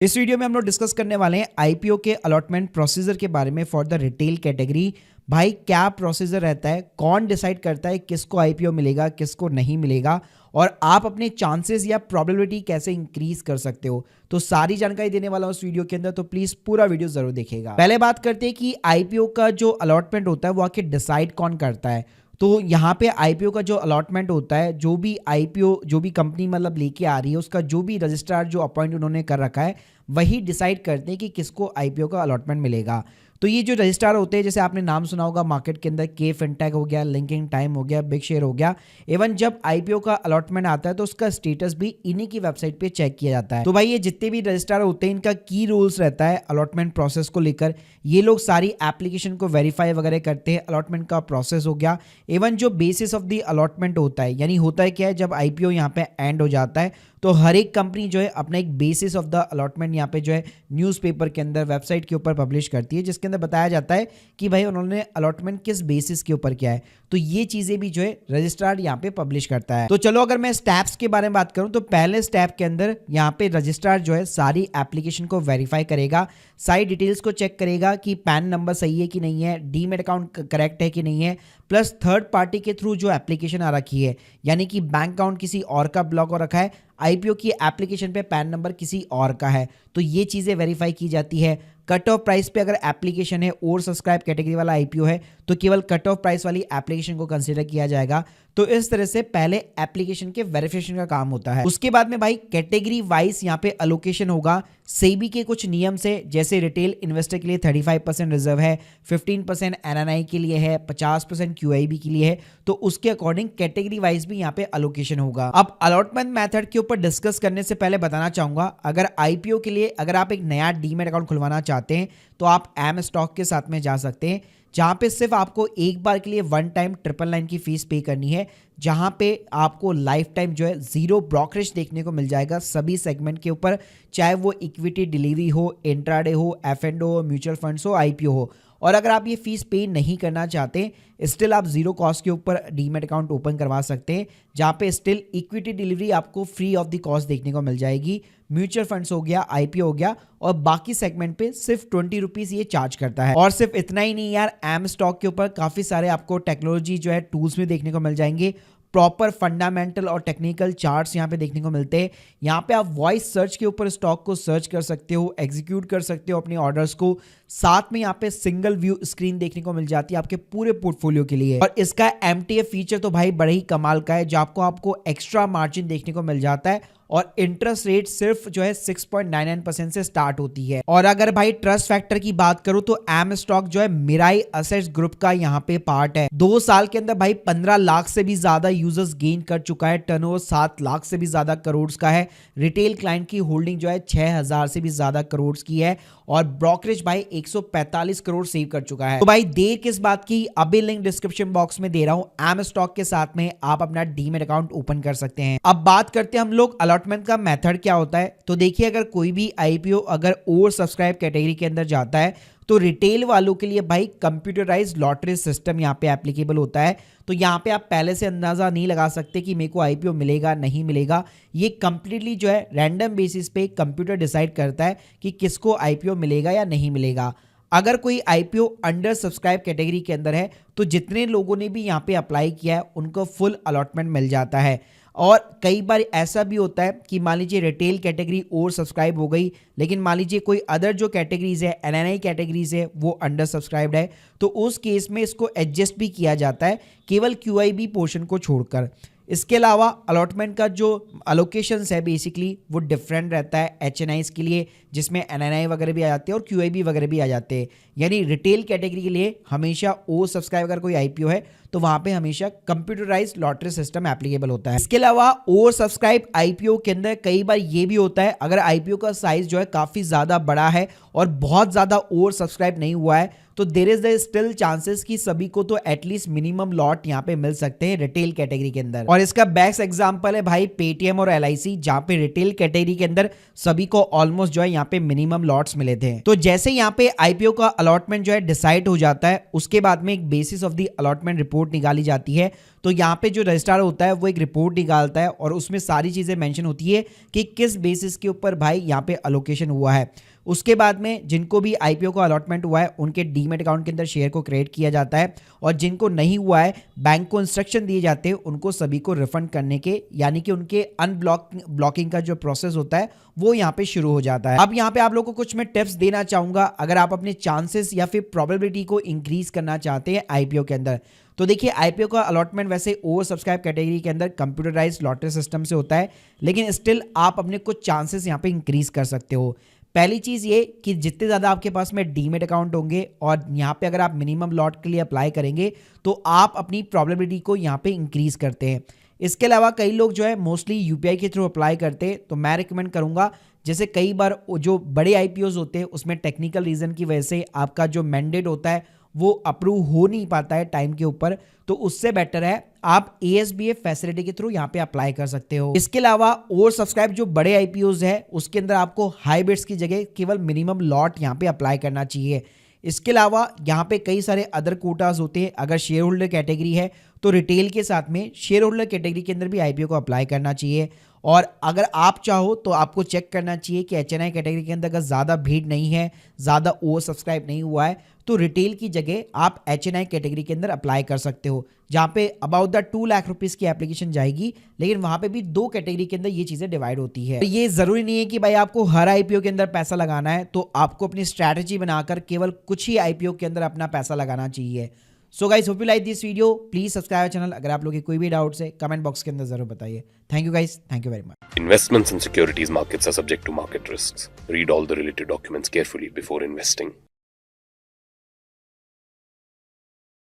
इस वीडियो में हम लोग डिस्कस करने वाले हैं आईपीओ के अलॉटमेंट प्रोसीजर के बारे में फॉर द रिटेल कैटेगरी। भाई क्या प्रोसीजर रहता है, कौन डिसाइड करता है किसको आईपीओ मिलेगा किसको नहीं मिलेगा, और आप अपने चांसेस या प्रोबेबिलिटी कैसे इंक्रीज कर सकते हो, तो सारी जानकारी देने वाला हूं इस वीडियो के अंदर। तो प्लीज पूरा वीडियो जरूर देखिएगा। पहले बात करते हैं कि आईपीओ का जो अलॉटमेंट होता है वो आखिर डिसाइड कौन करता है। तो यहाँ पे आईपीओ का जो अलॉटमेंट होता है, जो भी आईपीओ जो भी कंपनी मतलब लेके आ रही है, उसका जो भी रजिस्ट्रार जो अपॉइंट उन्होंने कर रखा है वही डिसाइड करते हैं कि किसको आईपीओ का अलॉटमेंट मिलेगा। तो ये जो रजिस्ट्रार होते हैं, जैसे आपने नाम सुना होगा मार्केट के अंदर, के फिनटेक हो गया, लिंकिंग टाइम हो गया, बिग शेयर हो गया। इवन जब आईपीओ का अलॉटमेंट आता है तो उसका स्टेटस भी इन्हीं की वेबसाइट पे चेक किया जाता है। तो भाई ये जितने भी रजिस्ट्रार होते हैं इनका की रूल्स रहता है अलॉटमेंट प्रोसेस को लेकर। ये लोग सारी एप्लीकेशन को वेरीफाई वगैरह करते हैं। अलॉटमेंट का प्रोसेस हो गया, इवन जो बेसिस ऑफ द अलॉटमेंट होता है, यानी होता है क्या है, जब आईपीओ यहाँ पे एंड हो जाता है तो हर एक कंपनी जो है अपना एक बेसिस ऑफ द अलॉटमेंट यहाँ पे जो है न्यूज़पेपर के अंदर, वेबसाइट के ऊपर पब्लिश करती है, जिसके अंदर बताया जाता है कि भाई उन्होंने अलॉटमेंट किस बेसिस के ऊपर किया है। तो ये चीजें भी जो है रजिस्ट्रार यहाँ पे पब्लिश करता है। तो चलो अगर मैं स्टेप्स के बारे में बात करूं तो पहले स्टेप के अंदर यहाँ पे रजिस्ट्रार जो है सारी एप्लीकेशन को वेरीफाई करेगा, सारी डिटेल्स को चेक करेगा कि पैन नंबर सही है कि नहीं है, डीमैट अकाउंट करेक्ट है कि नहीं है, प्लस थर्ड पार्टी के थ्रू जो एप्लीकेशन आ रखी है, यानी कि बैंक अकाउंट किसी और का ब्लॉक हो रखा है, आईपीओ की एप्लीकेशन पे पैन नंबर किसी और का है, तो ये चीज़ें वेरीफाई की जाती है। कट ऑफ प्राइस पे अगर एप्लीकेशन है, ओवर सब्सक्राइब कैटेगरी वाला आईपीओ है, तो केवल कट ऑफ प्राइस वाली एप्लीकेशन को कंसीडर किया जाएगा। तो इस तरह से पहले एप्लीकेशन के वेरिफिकेशन का काम होता है। उसके बाद में भाई कैटेगरी वाइज यहाँ पे अलोकेशन होगा सेबी के कुछ नियम से, जैसे रिटेल इन्वेस्टर के लिए 35% रिजर्व है, 15% एनएनआई के लिए है, 50% क्यूआईबी के लिए है, तो उसके अकॉर्डिंग कैटेगरी वाइज भी यहाँ पे अलोकेशन होगा। अब अलॉटमेंट मेथड के ऊपर डिस्कस करने से पहले बताना चाहूंगा, अगर आईपीओ के लिए अगर आप एक नया डीमैट अकाउंट खुलवाना चाहते हैं तो आप एम स्टॉक के साथ में जा सकते हैं, जहां पे सिर्फ आपको एक बार के लिए वन टाइम 999 की फीस पे करनी है, जहां पे आपको लाइफ टाइम जो है जीरो ब्रोकरेज देखने को मिल जाएगा सभी सेगमेंट के ऊपर, चाहे वो इक्विटी डिलीवरी हो, इंट्राडे हो, एफएंडो हो, म्यूचुअल फंड्स हो, आईपीओ हो। और अगर आप ये फीस पे नहीं करना चाहते, स्टिल आप जीरो कॉस्ट के ऊपर डीमैट अकाउंट ओपन करवा सकते हैं, जहां पे स्टिल इक्विटी डिलीवरी आपको फ्री ऑफ द कॉस्ट देखने को मिल जाएगी। म्यूचुअल फंड्स हो गया, आईपीओ हो गया, और बाकी सेगमेंट पे सिर्फ 20 रुपीज ये चार्ज करता है। और सिर्फ इतना ही नहीं यार, एम स्टॉक के ऊपर काफी सारे आपको टेक्नोलॉजी जो है टूल्स में देखने को मिल जाएंगे। प्रॉपर फंडामेंटल और टेक्निकल चार्ट्स यहाँ पे देखने को मिलते हैं। यहाँ पे आप वॉइस सर्च के ऊपर स्टॉक को सर्च कर सकते हो, एग्जीक्यूट कर सकते हो अपने ऑर्डर्स को, साथ में यहाँ पे सिंगल व्यू स्क्रीन देखने को मिल जाती है आपके पूरे पोर्टफोलियो के लिए। और इसका एमटीएफ फीचर तो भाई बड़े ही कमाल का है, जो आपको एक्स्ट्रा मार्जिन देखने को मिल जाता है, और इंटरेस्ट रेट सिर्फ जो है 6.99% से स्टार्ट होती है। और अगर भाई ट्रस्ट फैक्टर की बात करूं तो एम स्टॉक जो है मिराई एसेट्स ग्रुप का यहाँ पे पार्ट है। 2 साल के अंदर भाई 15 लाख से भी ज्यादा यूजर्स गेन कर चुका है, टर्नओवर 7 लाख से भी ज्यादा करोड़ का है, रिटेल क्लाइंट की होल्डिंग जो है 6000 से भी ज्यादा करोड़ की है, और ब्रोकरेज भाई 145 करोड़ सेव कर चुका है। तो भाई देर किस बात की, अभी लिंक डिस्क्रिप्शन बॉक्स में दे रहा हूं, एम स्टॉक के साथ में आप अपना डीमैट अकाउंट ओपन कर सकते हैं। अब बात करते हैं हम लोग अलॉटमेंट का मेथड क्या होता है। तो देखिए, अगर कोई भी आईपीओ अगर ओवर सब्सक्राइब कैटेगरी के अंदर जाता है तो रिटेल वालों के लिए भाई कंप्यूटराइज्ड लॉटरी सिस्टम यहाँ पे एप्लीकेबल होता है। तो यहाँ पे आप पहले से अंदाजा नहीं लगा सकते कि मेरे को आईपीओ मिलेगा नहीं मिलेगा, ये कंप्लीटली जो है रैंडम बेसिस पे कंप्यूटर डिसाइड करता है कि किसको आईपीओ मिलेगा या नहीं मिलेगा। अगर कोई आईपीओ अंडर सब्सक्राइब कैटेगरी के अंदर है तो जितने लोगों ने भी यहाँ पे अप्लाई किया है उनको फुल अलॉटमेंट मिल जाता है। और कई बार ऐसा भी होता है कि मान लीजिए रिटेल कैटेगरी ओवर सब्सक्राइब हो गई, लेकिन मान लीजिए कोई अदर जो कैटेगरीज है, एनएनआई कैटेगरीज है, वो अंडर सब्सक्राइब्ड है, तो उस केस में इसको एडजस्ट भी किया जाता है, केवल क्यूआईबी पोर्शन को छोड़कर। इसके अलावा अलॉटमेंट का जो अलोकेशंस है बेसिकली वो डिफरेंट रहता है एचएनआईज के लिए, जिसमें एनएनआई वगैरह भी आ जाते हैं और क्यूआईबी वगैरह भी आ जाते हैं। यानी रिटेल कैटेगरी के लिए हमेशा ओवर सब्सक्राइब अगर कोई आईपीओ है तो वहां पे हमेशा कंप्यूटराइज्ड लॉटरी सिस्टम एप्लीकेबल होता है। इसके अलावा ओवर सब्सक्राइब आईपीओ के अंदर कई बार ये भी होता है, अगर आईपीओ का साइज जो है काफी ज्यादा बड़ा है और बहुत ज्यादा ओवर सब्सक्राइब नहीं हुआ है, तो there is the still chances कि सभी को तो एटलीस्ट मिनिमम लॉट यहाँ पे मिल सकते हैं रिटेल कैटेगरी के अंदर। और इसका बेस्ट एग्जांपल है भाई पेटीएम और एलआईसी, जहां पे रिटेल कैटेगरी के अंदर सभी को ऑलमोस्ट जो है यहाँ पे मिनिमम लॉट्स मिले थे। तो जैसे यहाँ पे आईपीओ का अलॉटमेंट जो है डिसाइड हो जाता है, उसके बाद में एक basis of the allotment report निकाली जाती है। तो यहाँ पे जो रजिस्ट्रार होता है वो एक रिपोर्ट निकालता है और उसमें सारी चीजें मेंशन होती है कि किस बेसिस के ऊपर भाई यहाँ पे अलोकेशन हुआ है। उसके बाद में जिनको भी आईपीओ का अलॉटमेंट हुआ है उनके डीमेट अकाउंट के अंदर शेयर को क्रिएट किया जाता है, और जिनको नहीं हुआ है बैंक को इंस्ट्रक्शन दिए जाते हैं उनको सभी को रिफंड करने के, यानी कि उनके ब्लॉकिंग का जो प्रोसेस होता है वो यहाँ पे शुरू हो जाता है। अब यहाँ पे आप लोगों को कुछ मैं टिप्स देना चाहूंगा अगर आप अपने चांसेस या फिर प्रोबेबिलिटी को इंक्रीज करना चाहते हैं आईपीओ के अंदर। तो देखिए आईपीओ का अलॉटमेंट वैसे ओवर सब्सक्राइब कैटेगरी के अंदर कंप्यूटराइज लॉटरी सिस्टम से होता है, लेकिन स्टिल आप अपने कुछ चांसेस यहाँ पे इंक्रीज कर सकते हो। पहली चीज ये कि जितने ज्यादा आपके पास में डीमेट अकाउंट होंगे और यहाँ पे अगर आप मिनिमम लॉट के लिए अप्लाई करेंगे तो आप अपनी प्रोबेबिलिटी को यहाँ पे इंक्रीज करते हैं। इसके अलावा कई लोग जो है मोस्टली यूपीआई के थ्रू अप्लाई करते हैं, तो मैं रिकमेंड करूंगा जैसे कई बार जो बड़े आईपीओज होते हैं उसमें टेक्निकल रीजन की वजह से आपका जो मैंडेट होता है वो अप्रूव हो नहीं पाता है टाइम के ऊपर, तो उससे बेटर है आप एएसबीएफ फैसिलिटी के थ्रू यहाँ पे अप्लाई कर सकते हो। इसके अलावा ओवर सब्सक्राइब जो बड़े आईपीओज है उसके अंदर आपको हाई बिड्स की जगह केवल मिनिमम लॉट यहाँ पे अप्लाई करना चाहिए। इसके अलावा यहाँ पे कई सारे अदर कोटाज होते हैं। अगर शेयर होल्डर कैटेगरी है तो रिटेल के साथ में शेयर होल्डर कैटेगरी के अंदर भी आईपीओ को अप्लाई करना चाहिए। और अगर आप चाहो तो आपको चेक करना चाहिए कि एचएनआई कैटेगरी के अंदर अगर ज़्यादा भीड़ नहीं है, ज़्यादा ओवर सब्सक्राइब नहीं हुआ है, तो रिटेल की जगह आप एचएनआई कैटेगरी के अंदर अप्लाई कर सकते हो, जहाँ पे अबाउट द 2 लाख रुपीज़ की एप्लीकेशन जाएगी। लेकिन वहाँ पे भी 2 कैटेगरी के अंदर ये चीज़ें डिवाइड होती है। तो ये ज़रूरी नहीं है कि भाई आपको हर आईपीओ के अंदर पैसा लगाना है, तो आपको अपनी स्ट्रैटेजी बनाकर केवल कुछ ही आईपीओ के अंदर अपना पैसा लगाना चाहिए। So guys, hope you like this video. Please subscribe channel. अगर आप लोग के कोई भी डाउट्स है कमेंट बॉक्स के अंदर जरूर बताइए। Thank you guys, thank you very much. Investments in securities markets are subject to market risks. Read all the related documents carefully before investing.